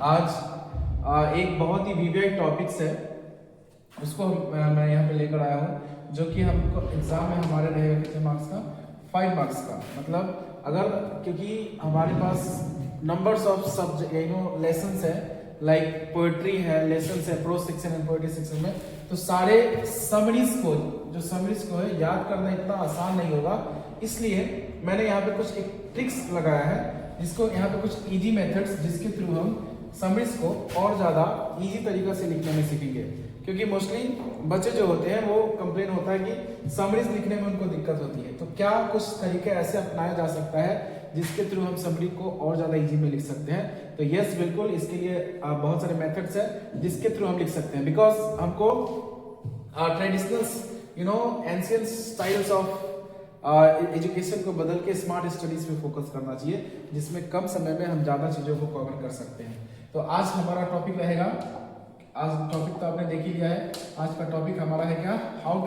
आज एक बहुत ही वीवीआई टॉपिक्स है, उसको मैं यहाँ पे लेकर आया हूँ, जो कि हमको एग्जाम में हमारे रहेगा कितने मार्क्स का, 5 मार्क्स का। मतलब अगर, क्योंकि हमारे पास नंबर्स ऑफ सब्जेक्ट लेसन्स है, लाइक पोएट्री है, लेसन्स है pros section and poetry section में, तो सारे समरीज को है याद करना इतना आसान नहीं होगा। इसलिए मैंने यहाँ पे कुछ एक ट्रिक्स लगाया है, जिसको यहाँ पे कुछ इजी मेथड्स, जिसके थ्रू हम समरीज को और ज्यादा इजी तरीका से लिखने में सीखेंगे। क्योंकि मोस्टली बच्चे जो होते हैं वो कंप्लेन होता है कि समरीज लिखने में उनको दिक्कत होती है, तो क्या कुछ तरीके ऐसे अपनाया जा सकता है जिसके थ्रू हम समरी को और ज्यादा इजी में लिख सकते हैं। तो यस, बिल्कुल, इसके लिए बहुत सारे मेथड्स हैं जिसके थ्रू हम लिख सकते हैं। बिकॉज हमको traditional ancient styles of education को बदल के स्मार्ट स्टडीज पे फोकस करना चाहिए, जिसमें कम समय में हम ज्यादा चीजों को कवर कर सकते हैं। तो आज हमारा टॉपिक रहेगा, आज टॉपिक तो आपने देख ही लिया है, आज का टॉपिक हमारा है क्या, how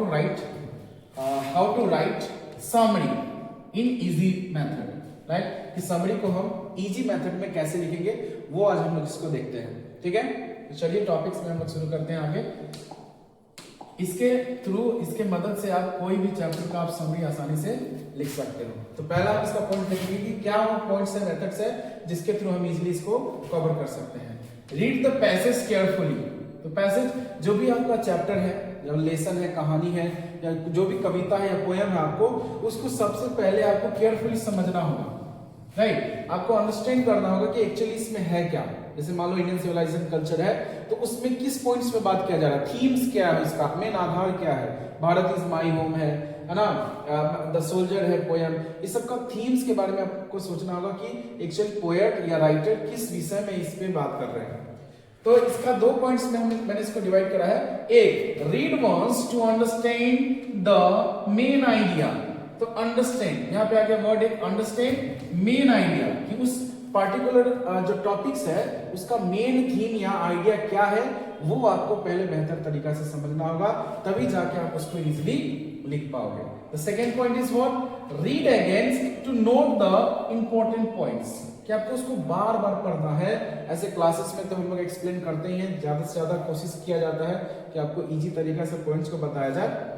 to write summary in easy method, right. कि समरी को हम इजी मेथड में कैसे लिखेंगे वो आज हम लोग इसको देखते हैं, ठीक है। तो चलिए टॉपिक्स में हम लोग शुरू करते हैं आगे। इसके मदद से आप कोई भी चैप्टर का आप समरी आसानी से लिख सकते हो। तो पहला आप इसका पॉइंट देखेंगे कि क्या वो पॉइंट्स है, मेथड्स है जिसके थ्रू हम इजीली इसको कवर कर सकते हैं। Read the passage carefully. तो पैसेज जो भी आपका चैप्टर है या लेसन है, कहानी है, या जो भी कविता है या पोयम है, आपको उसको सबसे पहले आपको केयरफुली समझना होगा, राइट। आपको अंडरस्टैंड करना होगा कि एक्चुअली इसमें है क्या। जैसे मान लो इंडियन सिविलाइजेशन कल्चर है, तो उसमें किस पॉइंट्स पे बात किया जा रहा है, थीम्स क्या है, इसका मेन आधार क्या है। भारत इज माई होम है ना, द सोल्जर है पोयम, इस सब का थीम्स के बारे में आपको सोचना होगा कि एक्चुअल पोएट या राइटर किस विषय में इस पे बात कर रहे हैं। तो इसका 2 पॉइंट्स में मैंने इसको डिवाइड करा है। एक, read once to understand the main idea. तो अंडरस्टैंड, यहाँ पे आ गया वर्ड एक, अंडरस्टैंड मेन आइडिया, कि उस पार्टिकुलर जो टॉपिक्स है उसका मेन थीम या आइडिया क्या है, वो आपको पहले बेहतर तरीका से समझना होगा, तभी जाके आप उसको इजीली लिख पाओगे। The second point is what, read again to note the important points, कि आपको उसको बार बार पढ़ना है। ऐसे क्लासेस में तो हम लोग एक्सप्लेन करते ही हैं, ज्यादा से ज्यादा कोशिश किया जाता है कि आपको इजी तरीका से पॉइंट्स को बताया जाए,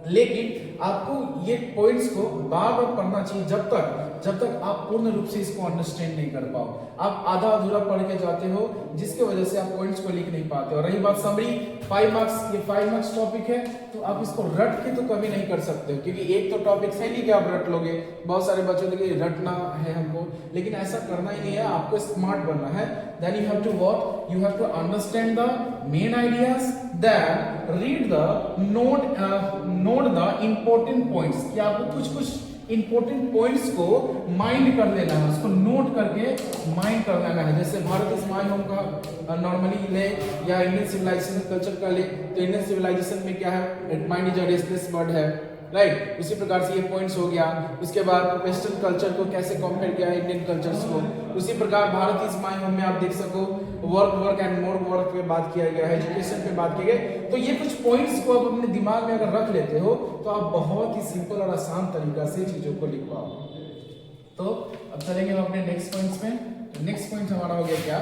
लेकिन आपको ये पॉइंट्स को बार बार पढ़ना चाहिए जब तक आप पूर्ण रूप से इसको अंडरस्टैंड नहीं कर पाओ। आप आधा अधूरा पढ़ के जाते हो, जिसके वजह से आप पॉइंट्स को लिख नहीं पाते। और रही बात समरी, 5 मार्क्स, ये 5 मार्क्स टॉपिक है, तो आप इसको रट के तो कभी नहीं कर सकते हो, क्योंकि एक तो टॉपिक है नहीं कि आप रट लोगे। बहुत सारे बच्चों के लिए रटना है हमको, लेकिन ऐसा करना ही नहीं है, आपको स्मार्ट बनना है। Then you have to what, you have to understand the main ideas, then read the note the important points, कि आपको कुछ इंपॉर्टेंट पॉइंट्स को माइंड कर लेना है, उसको नोट करके माइंड कर लेना है। जैसे भारत इज माय होम का नॉर्मली ले, या इंडियन सिविलाइजेशन कल्चर का ले, तो इंडियन सिविलाइजेशन में क्या है, mind is a restless bird है, राइट। उसी प्रकार से ये पॉइंट्स हो गया। उसके बाद वेस्टर्न कल्चर को कैसे कंपेयर किया है इंडियन कल्चर्स को, उसी प्रकार भारत इज माय होम में आप देख सको वर्क एंड मोर वर्क पे बात किया गया है, एजुकेशन पे बात किया गया। तो ये कुछ पॉइंट्स को आप अपने दिमाग में अगर रख लेते हो, तो आप बहुत ही सिंपल और आसान तरीका से चीजों को लिख पाओगे। तो अब चलेंगे हम अपने नेक्स्ट पॉइंट्स में। तो नेक्स्ट पॉइंट हमारा हो गया क्या,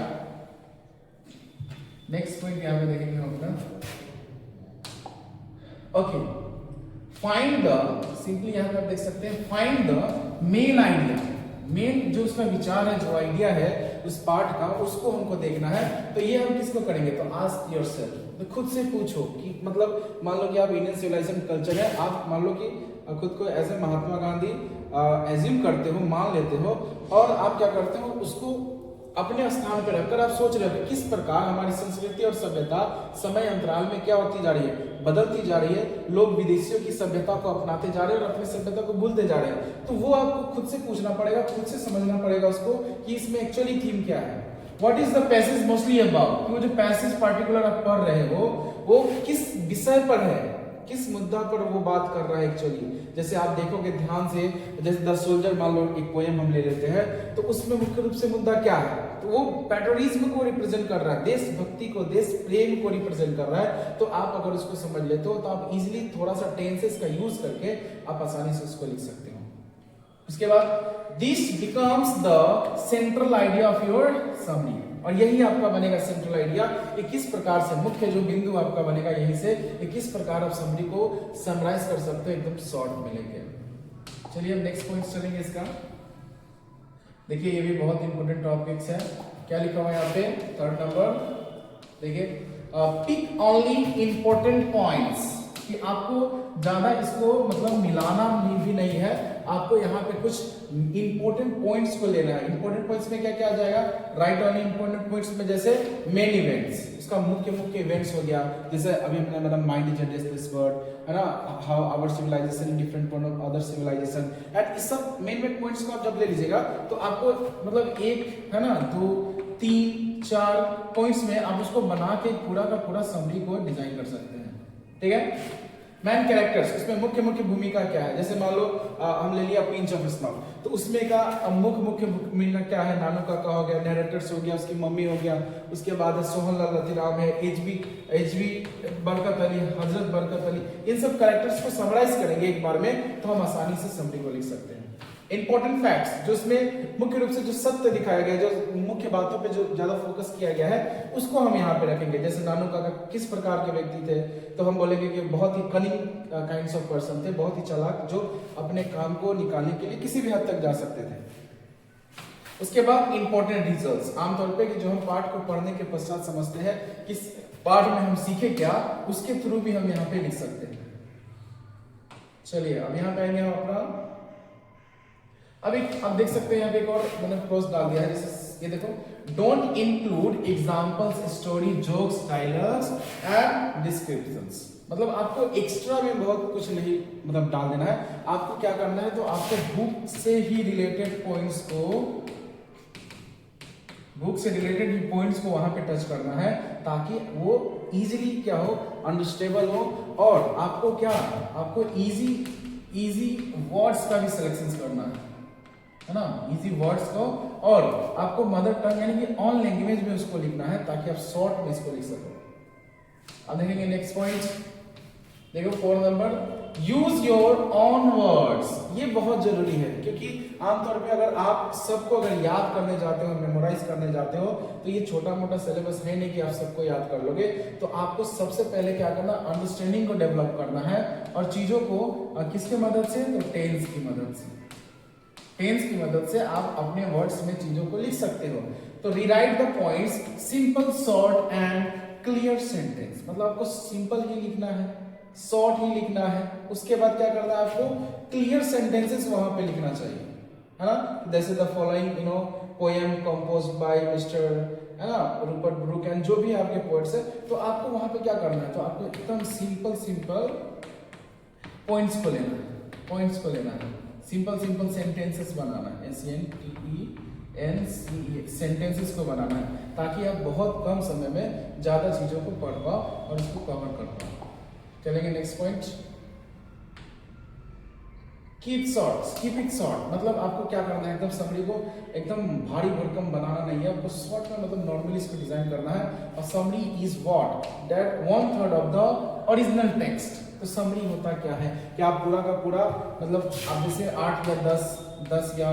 नेक्स्ट पॉइंट यहाँ पे देखेंगे हम अपना, ओके, फाइंड द, सिंपली यहाँ पे आप देख सकते हैं, find the main idea. Main जो उसका विचार है, जो आइडिया है उस पार्ट का, उसको हमको देखना है। तो ये हम किसको करेंगे, तो आस्क योरसेल्फ, तो खुद से पूछो कि मतलब मान लो कि आप इंडियन सिविलाइजेशन कल्चर है, आप मान लो कि खुद को ऐसे महात्मा गांधी एज्यूम करते हो, मान लेते हो, और आप क्या करते हो, उसको अपने स्थान पर रखकर आप सोच रहे हो कि किस प्रकार हमारी संस्कृति और सभ्यता समय अंतराल में क्या होती जा रही है, बदलती जा रही है। लोग विदेशियों की सभ्यता को अपनाते जा रहे हैं और अपनी सभ्यता को भूलते जा रहे हैं। तो वो आपको खुद से पूछना पड़ेगा, खुद से समझना पड़ेगा उसको कि इसमें एक्चुअली थीम क्या है, what is the passage mostly about. वो जो पैसेज पार्टिकुलर आप पढ़ रहे हो वो किस विषय पर है, किस मुद्दा पर वो बात कर रहा है एक्चुअली। जैसे आप देखोगे ध्यान से, जैसे द सोल्जर मान लो एक पोएम हम ले लेते हैं, तो उसमें मुख्य रूप से मुद्दा क्या है, तो वो पैट्रियटिज्म को रिप्रेजेंट कर रहा है, देशभक्ति को, देश प्रेम को रिप्रेजेंट कर रहा है। तो आप अगर उसको समझ लेते हो तो आप इजीली थोड़ा सा टेंसेस का यूज करके आप आसानी से उसको लिख सकते हो। उसके बाद this becomes the central idea of your summary. और यही आपका बनेगा सेंट्रल आइडिया। ये किस प्रकार से मुख्य जो बिंदु आपका बनेगा यहीं से ये किस प्रकार आप समरी को समराइज कर सकते हो एकदम शॉर्ट में लेके। चलिए अब नेक्स्ट पॉइंट चलेंगे इसका। देखिए ये भी बहुत इंपॉर्टेंट टॉपिक्स है। क्या लिखा हुआ है यहाँ पे थर्ड नंबर, देखिए पिक ओनली इंपॉर्टेंट पॉइंट्स, कि आपको ज्यादा इसको मतलब मिलाना भी नहीं है, आपको यहाँ पे कुछ इंपॉर्टेंट पॉइंट्स को लेना है। इंपॉर्टेंट पॉइंट्स में क्या क्या आ जाएगा, राइट ओनली इंपॉर्टेंट पॉइंट्स में जैसे मेन इवेंट्स, इसका मुख्य इवेंट्स हो गया, जैसे अभी हमने मतलब माइंड जनरेट्स दिस वर्ड है ना, how our civilisation in different from other civilisation, and इस सब मेन पॉइंट्स को आप जब ले लीजिएगा तो आपको मतलब एक है ना 2 3 4 पॉइंट्स में आप उसको बना के पूरा का पूरा समरी को डिजाइन कर सकते हैं। ठीक है। मैन कैरेक्टर्स, उसमें मुख्य भूमिका क्या है, जैसे मान लो हम ले लिया पिंच ऑफ स्नॉट, तो उसमें का मुख्य भूमिका क्या है, नानू काका हो गया, नैरेटर्स हो गया, उसकी मम्मी हो गया, उसके बाद सोहन लाल रतिराम है, एचबी बरकत अली, हजरत बरकत अली, इन सब कैरेक्टर्स को समराइज करेंगे एक बार में तो हम आसानी से समरी को लिख सकते हैं। इंपॉर्टेंट फैक्ट्स, जो इसमें मुख्य रूप से जो सत्य दिखाया गया है, जो मुख्य बातों पे जो ज्यादा फोकस किया गया है, उसको हम यहाँ पे रखेंगे। जैसे नानू काका किस प्रकार के व्यक्ति थे, तो हम बोलेंगे कि बहुत ही कनिंग काइंड्स ऑफ पर्सन थे, बहुत ही चालाक, जो अपने काम को निकालने के लिए किसी भी हद तक जा सकते थे। उसके बाद इंपॉर्टेंट रिजल्ट्स, आमतौर पे कि जो हम पाठ को पढ़ने के पश्चात समझते हैं कि पाठ में हम सीखे क्या, उसके थ्रू भी हम यहाँ पे लिख सकते हैं। चलिए अब यहाँ पे आएंगे हम अपना, अब देख सकते हैं यहाँ पे एक और मैंने क्लोज डाल दिया है, जैसे ये देखो, don't include examples, story, jokes, dialogues and descriptions, मतलब आपको एक्स्ट्रा में बहुत कुछ नहीं मतलब डाल देना है। आपको क्या करना है, तो आपको बुक से ही रिलेटेड पॉइंट्स को वहां पे टच करना है, ताकि वो इजीली क्या हो, अंडरस्टेबल हो, और आपको इजी वर्ड्स का भी सिलेक्शन करना है ना, इजी वर्ड्स को, और आपको मदर टंग यानी कि ऑन लैंग्वेज में उसको लिखना है, ताकि आप शॉर्ट में इसको लिख सको। अब देखेंगे नेक्स्ट पॉइंट, देखो 4 number, use your on words. ये बहुत जरूरी है, क्योंकि आमतौर पे अगर आप सबको अगर याद करने जाते हो, मेमोराइज करने जाते हो, तो ये छोटा मोटा सिलेबस है नहीं कि आप सबको याद कर लोगे। तो आपको सबसे पहले क्या करना, अंडरस्टैंडिंग को डेवलप करना है, और चीजों को किसके मदद से, तो टेंस की मदद से। टेंस की मदद से आप अपने वर्ड्स में चीजों को लिख सकते हो। तो rewrite the points, simple, short and clear sentence, मतलब आपको सिंपल ही लिखना है, शॉर्ट ही लिखना है। उसके बाद क्या करना है, आपको क्लियर सेंटेंसेस वहां पे लिखना चाहिए, है ना, जैसे the following poem composed bye mister, है ना, रूपर्ट ब्रूक एंड जो भी आपके पोएट्स है, तो आपको वहां पे क्या करना है, तो आपको एकदम सिंपल पॉइंट्स को लेना है, सिंपल सेंटेंसेस बनाना है, SENTENCE सेंटेंसेस को बनाना है, ताकि आप बहुत कम समय में ज्यादा चीजों को पढ़ पाओ और इसको कवर कर पाओ। चलेंगे next point, keep it short, मतलब आपको क्या करना है, एकदम समरी को एकदम भारी भरकम बनाना नहीं है, आपको शॉर्ट में मतलब नॉर्मली इसको डिजाइन करना है। और summary is what, that 1/3 of the original text. तो समरी होता क्या है कि आप पूरा का पूरा मतलब आप जैसे 8 या 10 या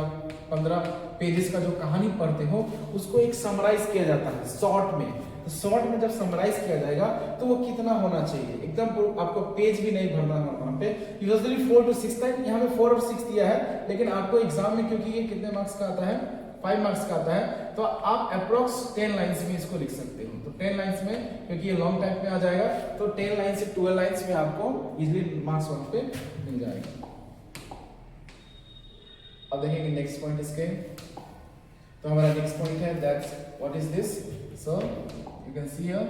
15 पेजेस का जो कहानी पढ़ते हो, उसको एक समराइज किया जाता है शॉर्ट में। तो शॉर्ट में जब समराइज किया जाएगा तो वो कितना होना चाहिए, एकदम आपको पेज भी नहीं भरना है वहां पे। यूजुअली 4 to 6 तक, यहाँ पे 4 और 6 दिया है, लेकिन आपको एग्जाम में क्योंकि ये कितने मार्क्स का आता है, 5 मार्क्स का आता है, तो आप अप्रोक्स 10 लाइन्स में इसको लिख सकते हो। तो 10 लाइन्स में, क्योंकि ये लॉन्ग टाइप में आ जाएगा, तो 10 लाइन से 12 लाइन्स में आपको इजिली मार्क्स वहां पे मिल जाएगा। अब देखेंगे नेक्स्ट पॉइंट इसके, तो हमारा नेक्स्ट पॉइंट है that's what is this, so you can see here,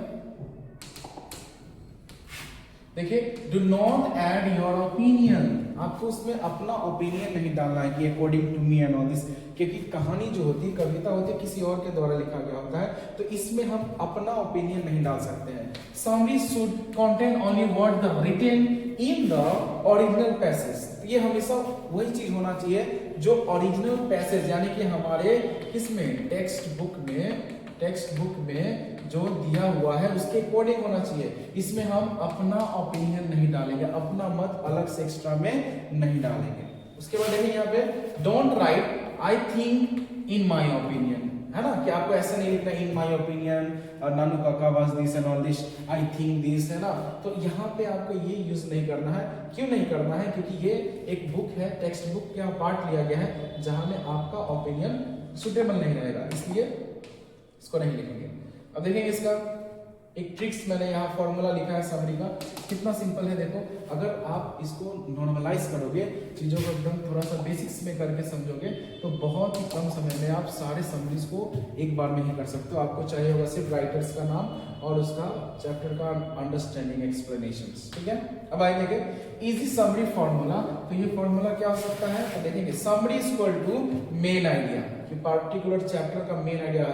देखिए, do not add your opinion, आपको उसमें अपना ओपिनियन नहीं डालना है कि according to me and all this, क्योंकि कहानी जो होती है, कविता होती है, किसी और के द्वारा लिखा गया होता है, तो इसमें हम अपना ओपिनियन नहीं डाल सकते हैं। Summary should contain only what the written in the original passage, ये हमेशा वही चीज होना चाहिए जो ओरिजिनल पैसेज यानी कि हमारे किसमें, टेक्स्ट बुक में जो दिया हुआ है उसके अकॉर्डिंग होना चाहिए। इसमें हम अपना ओपिनियन नहीं डालेंगे, अपना मत अलग से एक्स्ट्रा में नहीं डालेंगे। उसके बाद देखिए यहाँ पे, don't right I think in my opinion, है ना, कि आपको ऐसा नहीं लिखना इन माय ओपिनियन नानू काका was this and all this, I think this, है ना। तो यहाँ पे आपको ये यूज नहीं करना है। क्यों नहीं करना है? क्योंकि ये एक बुक है, टेक्स्ट बुक का पार्ट लिया गया है जहां में आपका ओपिनियन सुटेबल नहीं रहेगा, इसलिए इसको नहीं लिखेंगे। अब देखेंगे इसका एक ट्रिक्स, मैंने यहाँ फॉर्मूला लिखा है समरी का, कितना सिंपल है देखो। अगर आप इसको नॉर्मलाइज करोगे, चीजों को एकदम थोड़ा सा बेसिक्स में करके समझोगे, तो बहुत ही कम समय में आप सारे समरीज को एक बार में ही कर सकते हो। आपको चाहिए होगा सिर्फ राइटर्स का नाम और उसका चैप्टर का अंडरस्टैंडिंग एक्सप्लेनेशंस, ठीक है। अब आइए देखें इजी समरी फॉर्मूला। तो ये फॉर्मूला क्या हो सकता है? तो देखेंगे summary is equal to main idea, कि पार्टिकुलर चैप्टर का मेन आइडिया,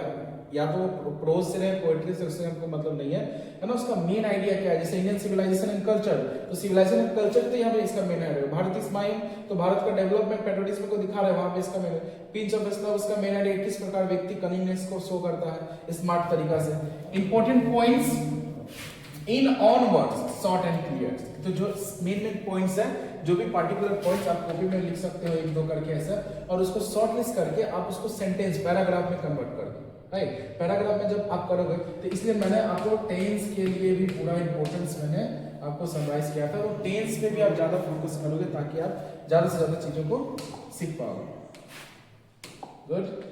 या तो प्रोज से रहे, पोएट्री से, उससे हमको मतलब नहीं है ना। उसका मेन आइडिया क्या है? जैसे इंडियन सिविलाइजेशन एंड कल्चर, तो सिविलाइजेशन एंड कल्चर तो यहाँ पे इसका main idea. Bharat is mine, तो भारत का डेवलपमेंट पेट्रोटिज्म को दिखा रहा है, वहां पे इसका मेन। पिंच ऑफ स्नॉब, उसका मेन आइडिया किस प्रकार व्यक्ति कनिंगनेस को शो करता है स्मार्ट तरीका से। Important points in on words short and clear, तो जो मेन पॉइंट्स है, जो भी पार्टिकुलर पॉइंट्स आप कॉपी में लिख सकते हो एक दो करके ऐसा, और उसको शॉर्ट लिस्ट करके आप उसको सेंटेंस पैराग्राफ में कन्वर्ट कर दो, राइट। पैराग्राफ में जब आप करोगे, तो इसलिए मैंने आपको टेंस के लिए भी पूरा इंपॉर्टेंस मैंने आपको समराइज किया था, और टेंस पे भी आप ज्यादा फोकस करोगे ताकि आप ज्यादा से ज्यादा चीजों को सीख पाओगे। गुड।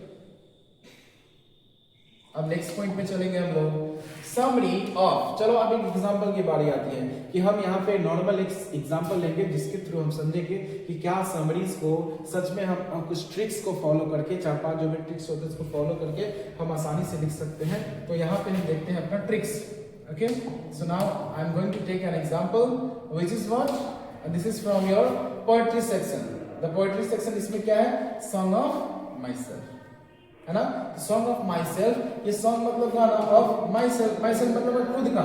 अब नेक्स्ट पॉइंट पे चलेंगे हम लोग, समरी ऑफ। चलो अब एक एग्जांपल की बारी आती है कि हम यहाँ पे नॉर्मल एक एग्जांपल लेंगे जिसके थ्रू हम समझेंगे कि क्या समरीज को सच में हम कुछ ट्रिक्स को फॉलो करके, 4-5 जो भी ट्रिक्स होते हैं उसको फॉलो करके हम आसानी से लिख सकते हैं। तो यहाँ पे हम देखते हैं अपना tricks. Okay, so now I am going to take an example which is what, this is from your poetry section. The poetry section, इसमें क्या है? सॉन्ग ऑफ माई सेल्फ, है ना। सॉन्ग ऑफ माई सेल्फ, ये song मतलब गाना, of myself, myself मतलब खुद का,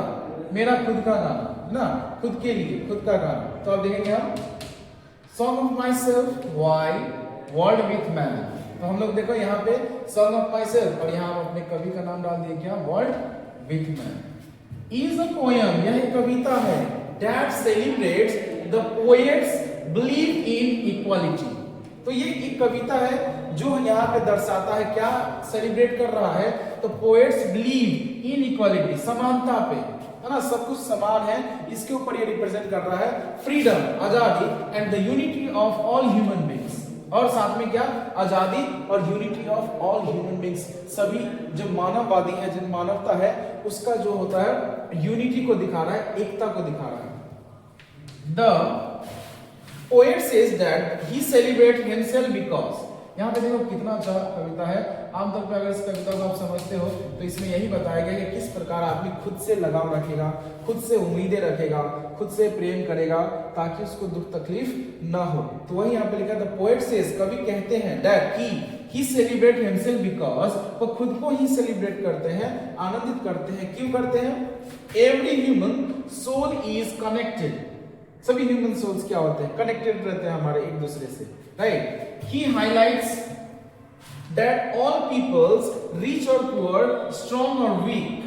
मेरा खुद का गाना, है ना, खुद के लिए, खुद का गाना। तो अब देखेंगे हम song of myself, why world with man. तो हम लोग देखो यहाँ पे सॉन्ग ऑफ माई सेल्फ, और यहाँ हम अपने कवि का नाम डाल दिए क्या? World with man. Is a poem, यह एक कविता है, that celebrates the poets believe in equality. तो ये एक कविता है जो यहाँ पे दर्शाता है, क्या सेलिब्रेट कर रहा है? तो पोएट्स बिलीव इन इक्वालिटी, समानता पे, है ना, सब कुछ समान है, इसके ऊपर ये रिप्रेजेंट कर रहा है फ्रीडम, आजादी, and the unity of all human beings. और साथ में क्या? आजादी और unity of all human beings, सभी जो मानववादी है, जो मानवता है, उसका जो होता है यूनिटी को दिखा रहा है, एकता को दिखा रहा है। The poet says that he celebrates himself because, यहाँ पे देखो कितना अच्छा कविता है। आमतौर पर अगर इस कविता को आप समझते हो तो इसमें यही बताया गया है कि किस प्रकार आदमी खुद से लगाव रखेगा, खुद से उम्मीदें रखेगा, खुद से प्रेम करेगा, ताकि उसको दुख तकलीफ ना हो। तो वही यहाँ पे लिखा था, पोएट सेज, कवि कहते हैं, that he celebrate himself because, वो खुद को ही सेलिब्रेट करते हैं, आनंदित करते हैं। क्यों करते हैं? Every human soul is connected, सभी ह्यूमन सोल्स क्या होते हैं? कनेक्टेड रहते हैं हमारे एक दूसरे से, right. He highlights that all peoples, rich और पुअर, स्ट्रॉन्ग और weak,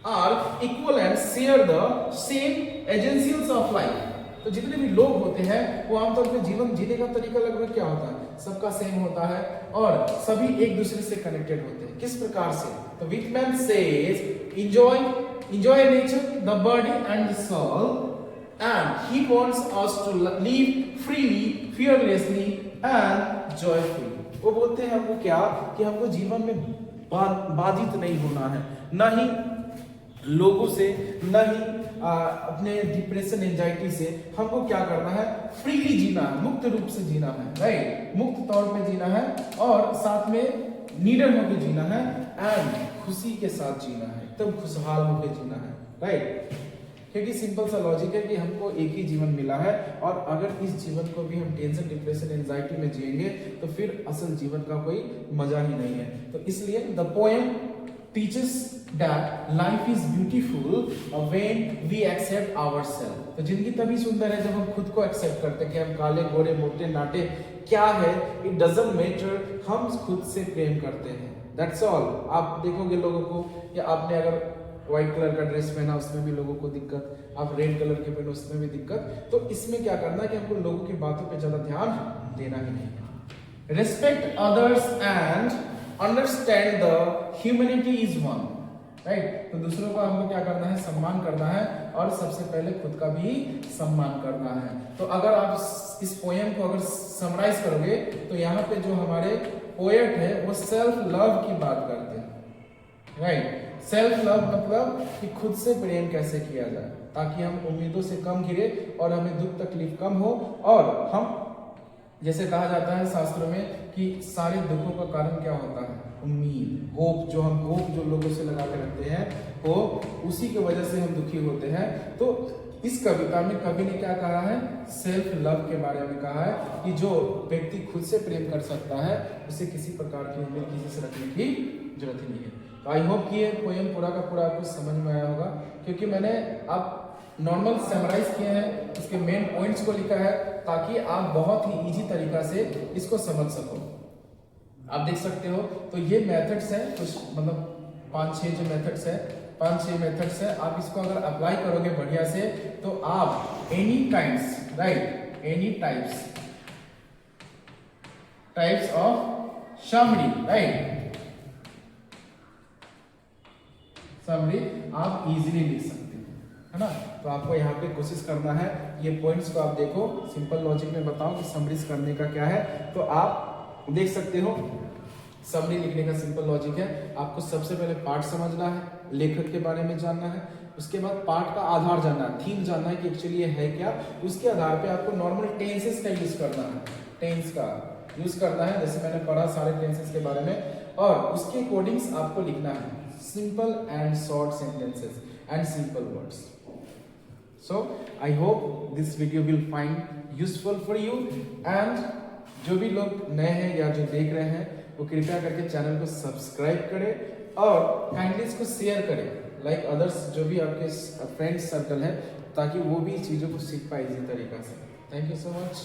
are equal and share the same agencies of life. तो जितने भी लोग होते हैं वो आमतौर पे जीवन जीने का तरीका लगभग क्या होता है? सबका सेम होता है, और सभी एक दूसरे से कनेक्टेड होते हैं। किस प्रकार से? तो Whitman says, enjoy nature, the body and the soul, and he wants us to live freely, fearlessly and joyfully. वो बोलते हैं हमको क्या? कि हमको जीवन में बाधित नहीं होना है, ना ही लोगों से, ना ही अपने डिप्रेशन एंजाइटी से। हमको क्या करना है? फ्रीली जीना है, मुक्त रूप से जीना है, राइट, मुक्त तौर पे जीना है, और साथ में नीडर होकर जीना है, एंड खुशी के साथ जीना है, एकदम खुशहाल होकर जीना है, राइट। क्योंकि सिंपल सा लॉजिक है कि हमको एक ही जीवन मिला है, और अगर इस जीवन को भी हम टेंशन, डिप्रेशन, एंजाइटी में जिएंगे तो फिर असल जीवन का कोई मजा ही नहीं है। तो इसलिए the poem teaches that life is beautiful when we accept ourselves. तो जिंदगी तभी सुंदर है जब हम खुद को एक्सेप्ट करते हैं कि हम काले, गोरे, मोटे, नाटे क्या है, इट डजंट मैटर, हम खुद से प्रेम करते हैं, दैट्स ऑल। आप देखोगे लोगों को, या आपने अगर व्हाइट कलर का ड्रेस पहना उसमें भी लोगों को दिक्कत, आप रेड कलर के पहने उसमें भी दिक्कत। तो इसमें क्या करना है कि हमको लोगों की बातों पे ज्यादा ध्यान देना ही नहीं है। Respect others and understand the humanity is one, right. तो दूसरों का हमको क्या करना है, सम्मान करना है, और सबसे पहले खुद का भी सम्मान करना है। तो अगर आप इस पोएम को अगर समराइज करोगे तो यहाँ पे जो हमारे पोएट है वो सेल्फ लव की बात करते हैं, राइट। सेल्फ लव मतलब कि खुद से प्रेम कैसे किया जाए ताकि हम उम्मीदों से कम घिरे और हमें दुख तकलीफ कम हो, और हम, जैसे कहा जाता है शास्त्रों में कि सारे दुखों का कारण क्या होता है, उम्मीद, होप, जो हम होप जो लोगों से लगा के रखते हैं वो उसी की वजह से हम दुखी होते हैं। तो इस कविता में कवि ने क्या कहा है, सेल्फ लव के बारे में कहा है कि जो व्यक्ति खुद से प्रेम कर सकता है उसे किसी प्रकार की उम्मीद किसी से रखने की जरूरत ही नहीं है। तो आई होप कि ये पोएम पूरा का पूरा आपको समझ में आया होगा, क्योंकि मैंने आप नॉर्मल समराइज किए हैं, इसके मेन पॉइंट्स को लिखा है ताकि आप बहुत ही इजी तरीका से इसको समझ सको। आप देख सकते हो तो ये मेथड्स हैं कुछ, मतलब 5-6 जो मेथड्स है, 5-6 मेथड्स है। आप इसको अगर अप्लाई करोगे बढ़िया से तो आप any kinds, right, any types of summary, right, summary आप इजीली लिख सकते हो, है ना। तो आपको यहाँ पे कोशिश करना है, ये पॉइंट्स को आप देखो, सिंपल लॉजिक में बताओ कि समरीज करने का क्या है। तो आप देख सकते हो समरी लिखने का सिंपल लॉजिक है, आपको सबसे पहले पार्ट समझना है, लेखक के बारे में जानना है, उसके बाद पार्ट का आधार जानना है, थीम जानना है कि एक्चुअली ये है क्या, उसके आधार पे आपको नॉर्मल टेंसेस का यूज करना है, टेंस का यूज करना है, जैसे मैंने पढ़ा सारे टेंसेस के बारे में, और उसके अकॉर्डिंग्स आपको लिखना है simple and short sentences and simple words. So I hope this video will find useful for you, and जो भी लोग नए हैं या जो देख रहे हैं वो कृपया करके चैनल को सब्सक्राइब करें और काइंडली इसको शेयर करें लाइक अदर्स, जो भी आपके फ्रेंड्स सर्कल है, ताकि वो भी चीज़ों को सीख पाए इसी तरीका से। Thank you so much.